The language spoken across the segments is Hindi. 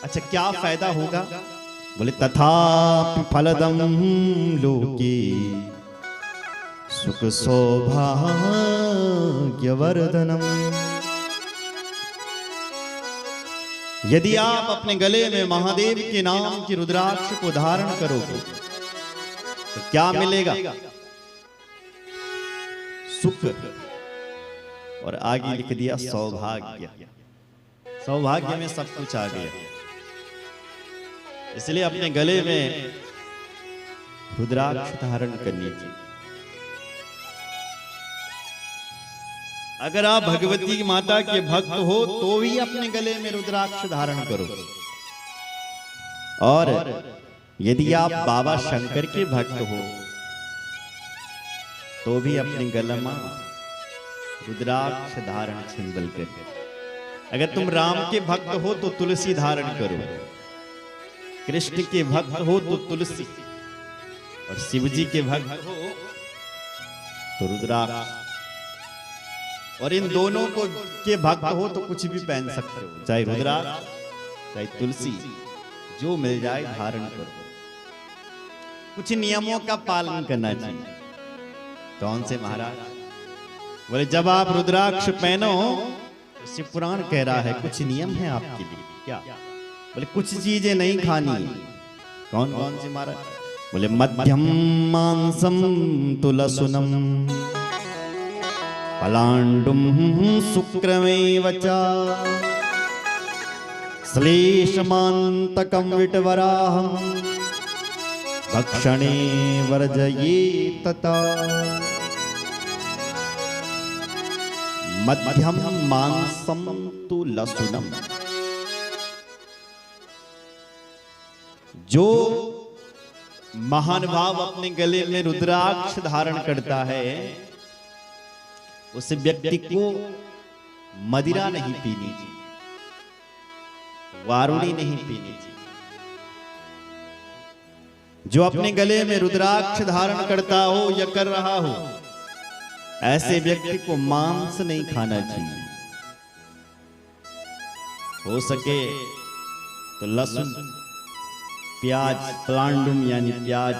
अच्छा क्या फायदा होगा? बोले तथापि फलदम लोके सुख सौभाग्यवर्धनम। यदि आप अपने गले में महादेव के नाम की रुद्राक्ष को धारण करोगे तो क्या मिलेगा? सुख, और आगे लिख दिया सौभाग्य। सौभाग्य में सब कुछ आ गया। इसलिए अपने गले में रुद्राक्ष धारण करनी चाहिए। अगर आप भगवती माता के भक्त हो तो भी अपने गले में रुद्राक्ष धारण करो, और यदि आप बाबा शंकर के भक्त हो तो भी अपने गले में रुद्राक्ष धारण सिंबल कर। अगर तुम राम के भक्त हो तो तुलसी धारण करो, कृष्ण के भक्त हो तो तुलसी, और शिव जी के भक्त हो तो रुद्राक्ष। और इन दोनों को के भक्त हो तो कुछ भी पहन सकते हो, चाहे रुद्राक्ष चाहे तुलसी, जो मिल जाए धारण करो। कुछ नियमों का पालन करना चाहिए। कौन से महाराज? बोले जब आप रुद्राक्ष पहनो, शिव पुराण कह रहा है कुछ नियम है आपके लिए। क्या? बोले कुछ चीजें नहीं खानी। कौन कौन सी महाराज? बोले मध्यम मांसम तुलसुनम पलांडुम शुक्रमेव च श्लेषमान्तकं विटवराहं भक्षणे वर्जयेत। मध्यम मांसम तुलसुनम, जो महानुभाव अपने गले में रुद्राक्ष धारण करता है उस व्यक्ति को मदिरा नहीं पीनी चाहिए, वारुणी नहीं पीनी चाहिए। जो अपने गले में रुद्राक्ष धारण करता हो या कर रहा हो, ऐसे व्यक्ति को मांस नहीं खाना चाहिए। हो सके तो लहसुन, प्याज, प्लांडुम यानी प्याज,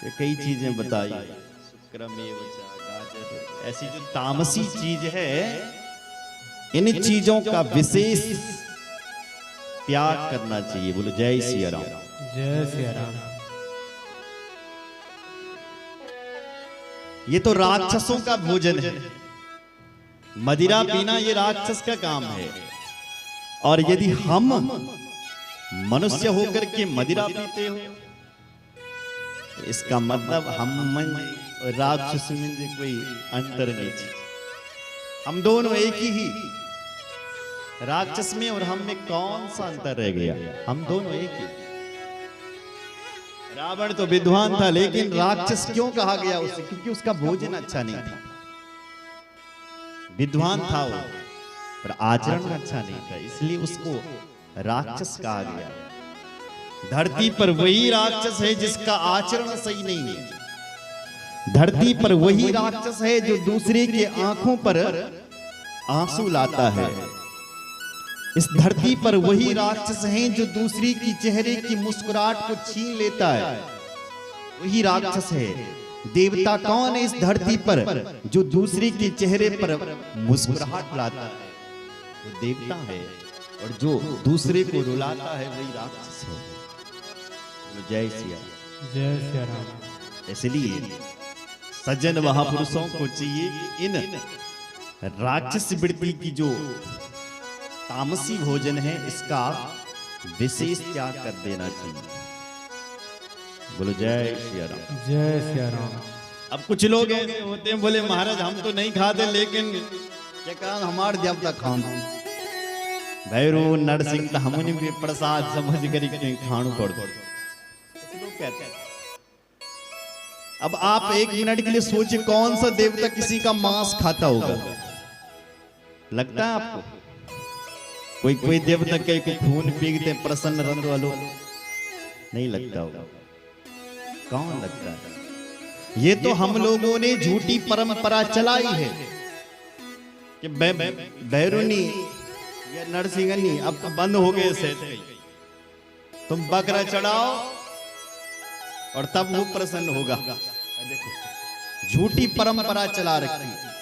ये कई चीजें बताई, शुक्रमेव च, गाजर, ऐसी जो तामसी चीज है, इन चीजों का विशेष त्याग करना चाहिए। बोलो जय सिया राम। जय सिया राम। ये तो राक्षसों का भोजन है। मदिरा पीना ये राक्षस का काम है। और यदि हम मनुष्य होकर के मदिरा पीते हो, तो इसका मतलब हम और राक्षस में कोई अंतर नहीं है। हम दोनों एक ही। राक्षस में और हम में कौन सा अंतर रह गया? हम दोनों एक ही। रावण तो विद्वान था, लेकिन राक्षस क्यों कहा गया उसे? क्योंकि उसका भोजन अच्छा नहीं था। विद्वान था वो, पर आचरण अच्छा नहीं था, इसलिए उसको राक्षस कहा गया। धरती पर वही राक्षस है जिसका आचरण सही नहीं है। धरती पर वही राक्षस है जो दूसरे के आंखों पर आंसू लाता है। इस धरती पर वही राक्षस हैं जो दूसरी की चेहरे की मुस्कुराहट को छीन लेता है। वही राक्षस है। देवता कौन है इस धरती पर जो दूसरे के चेहरे पर मुस्कुराहट लाता है? वो देवता है। और जो दूसरे को रुलाता है वही राक्षस है। जय सिया। जय सिया राम। इसलिए सज्जन महापुरुषों को चाहिए कि इन राक्षस वृत्ति की जो तामसी भोजन है, इसका विशेष त्याग कर देना चाहिए। बोलो जय सिया राम। जय सिया राम। अब कुछ लोग ऐसे होते हैं, बोले महाराज हम तो नहीं खाते, लेकिन क्या कहा हमारे देवता खान भैरव नरसिंह हमने भी प्रसाद समझ कर खाणु पड़ दो। लोग कहते हैं। अब आप एक मिनट के लिए सोचिए, कौन सा देवता किसी का मांस खाता होगा? लगता है आपको? कोई देवता के खून पीते प्रसन्न रंग वालों नहीं लगता होगा। कौन लगता है? ये तो हम लोगों ने झूठी परंपरा चलाई है कि बैरूनी ये नरसिंह नहीं, अब तो बंद हो गए से। तुम बकरा चढ़ाओ और तब वो प्रसन्न होगा। देखो झूठी परंपरा चला रखी है।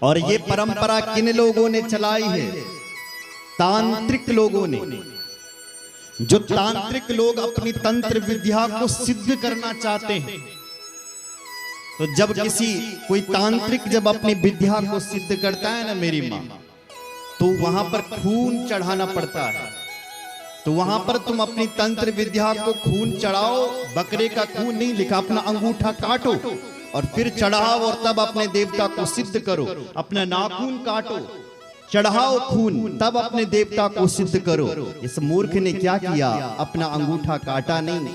और ये परंपरा किन लोगों ने चलाई है? तांत्रिक लोगों ने। जो तांत्रिक लोग अपनी तंत्र विद्या को सिद्ध करना चाहते हैं, तो जब कोई तांत्रिक जब अपनी विद्या को सिद्ध करता है ना मेरी मां, तो वहां पर खून चढ़ाना पड़ता है। तो वहां पर तुम अपनी तंत्र विद्या को खून चढ़ाओ, बकरे का खून नहीं लिखा, अपना अंगूठा काटो और फिर चढ़ाओ और तब अपने देवता को सिद्ध करो। अपना नाखून काटो, चढ़ाओ खून, तब अपने देवता को सिद्ध करो। इस मूर्ख ने क्या किया? अपना अंगूठा काटा नहीं,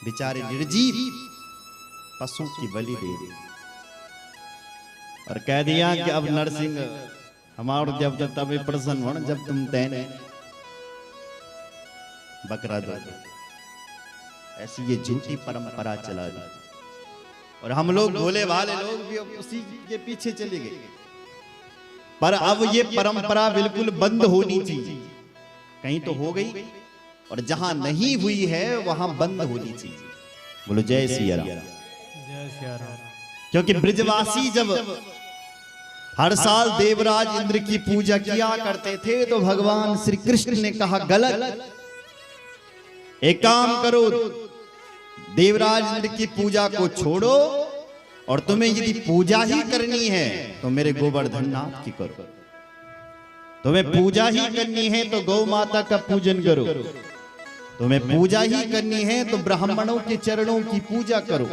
बेचारे निर्जीव पशु की बलि दे दी और कह दिया कि अब नरसिंह हमारे जब तब प्रसन्न हो जब तुम तैने बकरा दो। ऐसी ये झूठी परंपरा चला दी और हम लोग भोले भाले लोग भी उसी के पीछे चले गए। पर अब ये परंपरा बिल्कुल बंद होनी चाहिए। कहीं तो हो गई और जहां नहीं हुई है वहां बंद होनी चाहिए। बोलो जय सिया राम। जय सिया राम। क्योंकि ब्रजवासी जब हर साल देवराज इंद्र की पूजा किया करते थे, तो भगवान श्री कृष्ण ने कहा गलत, एक काम करो, देवराज इंद्र की पूजा को छोड़ो और तुम्हें यदि पूजा ही करनी है तो मेरे गोवर्धन नाथ की करो। तुम्हें पूजा ही करनी है तो गौ माता का पूजन करो। तुम्हें पूजा ही करनी है तो ब्राह्मणों के चरणों की पूजा करो।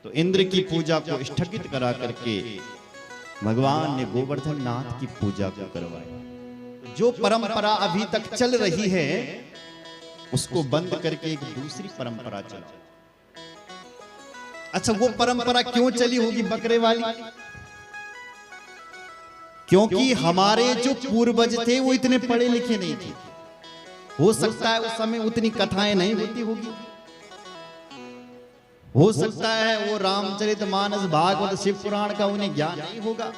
तो इंद्र की पूजा को स्थगित करा करके भगवान ने गोवर्धन नाथ की पूजा को करवाया। जो परंपरा अभी तक चल रही है उसको बंद करके एक दूसरी परंपरा चला। अच्छा, वो परंपरा क्यों चली होगी बकरे वाली? क्योंकि हमारे जो पूर्वज थे वो इतने पढ़े लिखे नहीं थे। हो सकता है उस समय उतनी कथाएं नहीं होती होगी, हो सकता है वो रामचरितमानस भागवत शिव पुराण का उन्हें ज्ञान नहीं होगा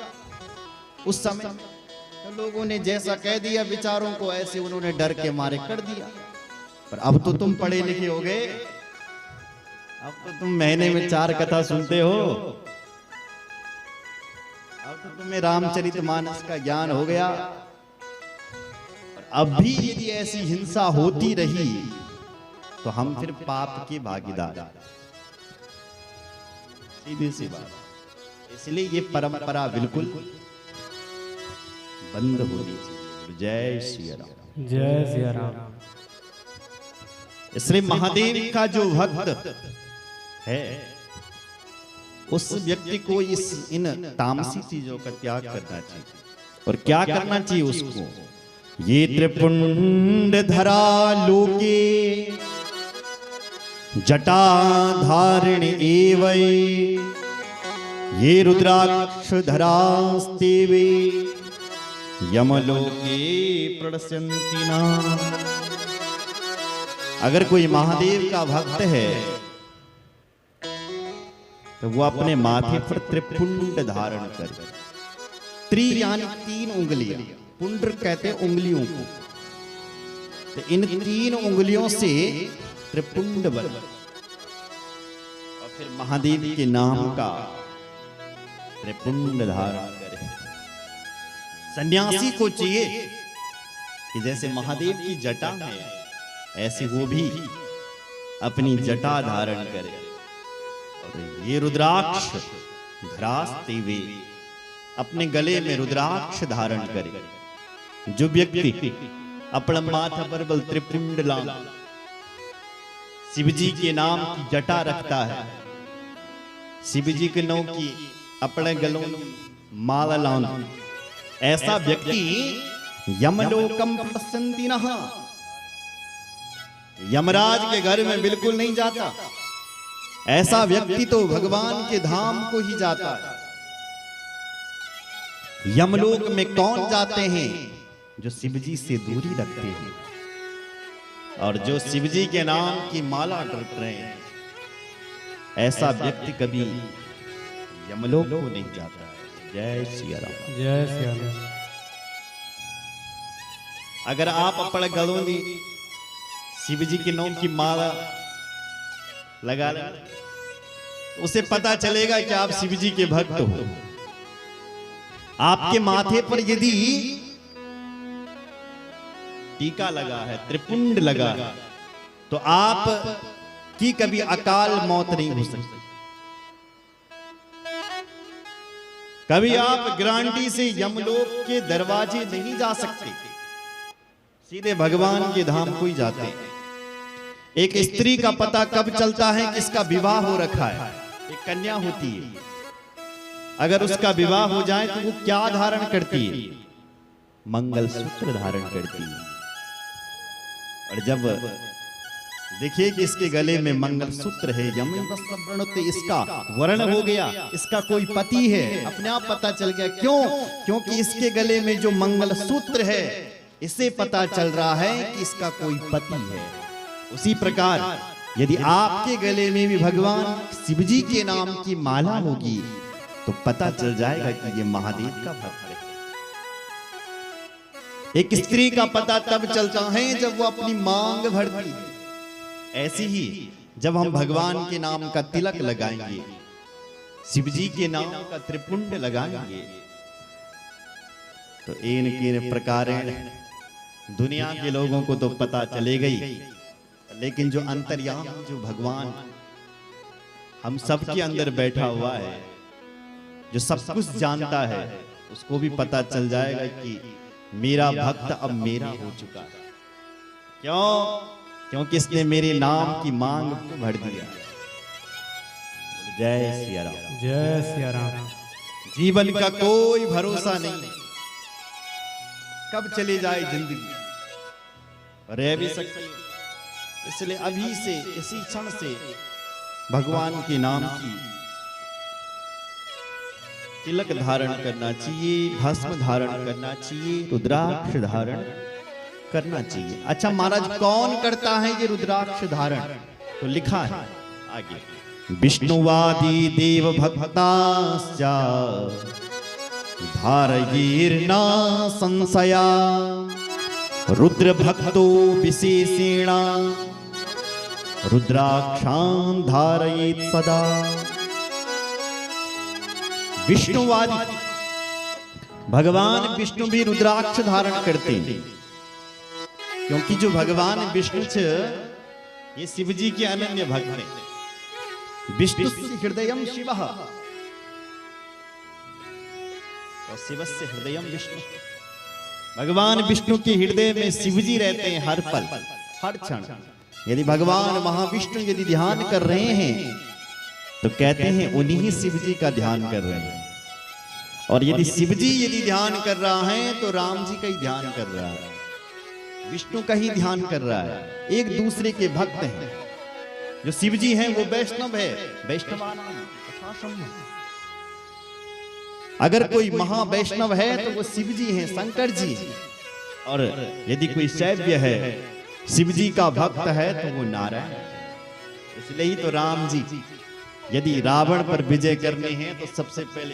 उस समय। तो लोगों ने जैसा कह दिया विचारों को, ऐसे उन्होंने डर के मारे कर दिया। पर अब तो तुम पढ़े लिखे हो गए, अब तो तुम महीने में 4 कथा सुनते हो, अब तो तुम्हें रामचरितमानस का ज्ञान हो गया। और अब भी यदि ऐसी हिंसा होती रही तो हम फिर पाप के भागीदार। सीधी सी बात। इसलिए ये परंपरा बिल्कुल बंद होनी चाहिए। जय श्री राम। जय सिया राम। इसलिए महादेव का जो भक्त है उस व्यक्ति को इन तामसी चीजों का त्याग करना चाहिए। और क्या करना चाहिए उसको? ये त्रिपुंड धरा लोके जटा धारण एवै, ये रुद्राक्ष धरास्तेवे यमलोके प्रणश्यन्ति ना। अगर कोई महादेव का भक्त है तो वो अपने माथे पर त्रिपुंड धारण करे। त्रि यानी 3 उंगलियां, पुंड कहते उंगलियों को। तो इन 3 उंगलियों से त्रिपुंड बने और फिर महादेव के नाम का त्रिपुंड धारण करे। सन्यासी को चाहिए कि जैसे महादेव की जटा है ऐसे वो भी अपनी जटा धारण करे। और ये रुद्राक्ष धरास्ते वे, अपने गले में रुद्राक्ष धारण करे। जो व्यक्ति अपना माथा पर बल त्रिपुंड लांग शिव जी के नाम की जटा रखता है, शिव जी के नाम की अपने गलों में माला लांग, ऐसा व्यक्ति यमलोकम प्रसन्ति नः, यमराज के घर में बिल्कुल नहीं जाता। ऐसा व्यक्ति तो भगवान के धाम को ही जाता है। यमलोक में कौन जाते हैं? जो शिवजी से दूरी रखते हैं और जो शिवजी के नाम की माला रट रहे हैं। ऐसा व्यक्ति कभी यमलोक को नहीं जाता। जय सिया राम। जय सिया राम। अगर आप अपने गलों में शिव जी के नाम की माला लगा लें, उसे पता चलेगा कि आप शिव जी के भक्त हो। आपके माथे पर यदि टीका लगा है, त्रिपुंड लगा है, तो आप की कभी अकाल मौत नहीं हो सकती। कभी आप गारंटी से यमलोक के दरवाजे नहीं जा सकते, सीधे भगवान के धाम को ही जाते हैं। एक स्त्री का पता कब चलता है कि इसका विवाह हो रखा है? एक कन्या होती है, अगर उसका विवाह हो जाए तो वो क्या धारण करती है? मंगलसूत्र धारण करती है। और जब देखिए कि इसके गले में मंगलसूत्र है, तो इसका वर्ण हो गया, इसका कोई पति है, अपने आप पता चल गया। क्यों? क्योंकि इसके गले में जो मंगलसूत्र है, इससे पता चल रहा है कि इसका कोई पति है। उसी प्रकार यदि आपके गले में भी भगवान शिव जी के नाम की माला होगी तो पता चल जाएगा कि ये महादेव का भक्त है। एक स्त्री का पता तब चलता है जब वो अपनी मांग भरती है। ऐसे ही जब हम भगवान के नाम का तिलक लगाएंगे, शिव जी के नाम का त्रिपुंड लगाएंगे, तो इन प्रकार दुनिया के लोगों को तो पता चलेगा ही, लेकिन जो अंतर्याम, जो भगवान हम सबके अंदर बैठा हुआ है, जो सब कुछ जानता है, उसको भी पता चल जाएगा कि मेरा भक्त अब मेरा हो चुका है। क्यों? क्योंकि इसने मेरे नाम की मांग को भर दिया। जय सिया राम। जय सिया राम। जीवन का कोई भरोसा नहीं, कब चले जाए जिंदगी, रह भी सकती है। इसलिए अभी से, इसी क्षण से भगवान के नाम की तिलक धारण करना चाहिए, भस्म धारण करना चाहिए, रुद्राक्ष धारण करना चाहिए। अच्छा महाराज, कौन करता है ये रुद्राक्ष धारण? तो लिखा है आगे, विष्णुवादी देव भक्ताश्च धारयेर्न संशया रुद्र भक्तो विशेषेण रुद्राक्षां धारयेत् सदा। विष्णुवादी, भगवान विष्णु भी रुद्राक्ष धारण करते हैं, क्योंकि जो भगवान विष्णु ये शिव जी के अनन्य भक्त हैं। विष्णु हृदयम शिव और शिवस्य हृदयम विष्णु। भगवान विष्णु के हृदय में शिव जी रहते हैं हर पल, हर क्षण। यदि भगवान महाविष्णु यदि ध्यान कर रहे हैं तो कहते हैं उन्हीं शिव जी का ध्यान कर रहे हैं। और यदि शिव जी यदि ध्यान कर रहा है तो राम जी का ही ध्यान कर रहा है, विष्णु का ही ध्यान कर रहा है। एक दूसरे के भक्त हैं। जो शिव जी हैं वो वैष्णव है, वैष्णवानां तथा शंभु। अगर कोई महावैष्णव है तो वो शिव जी हैं, शंकर जी। और यदि कोई शैव्य है, शिव जी का भक्त है, तो वो नारायण। इसलिए ही तो राम जी यदि रावण पर विजय करनी है तो सबसे पहले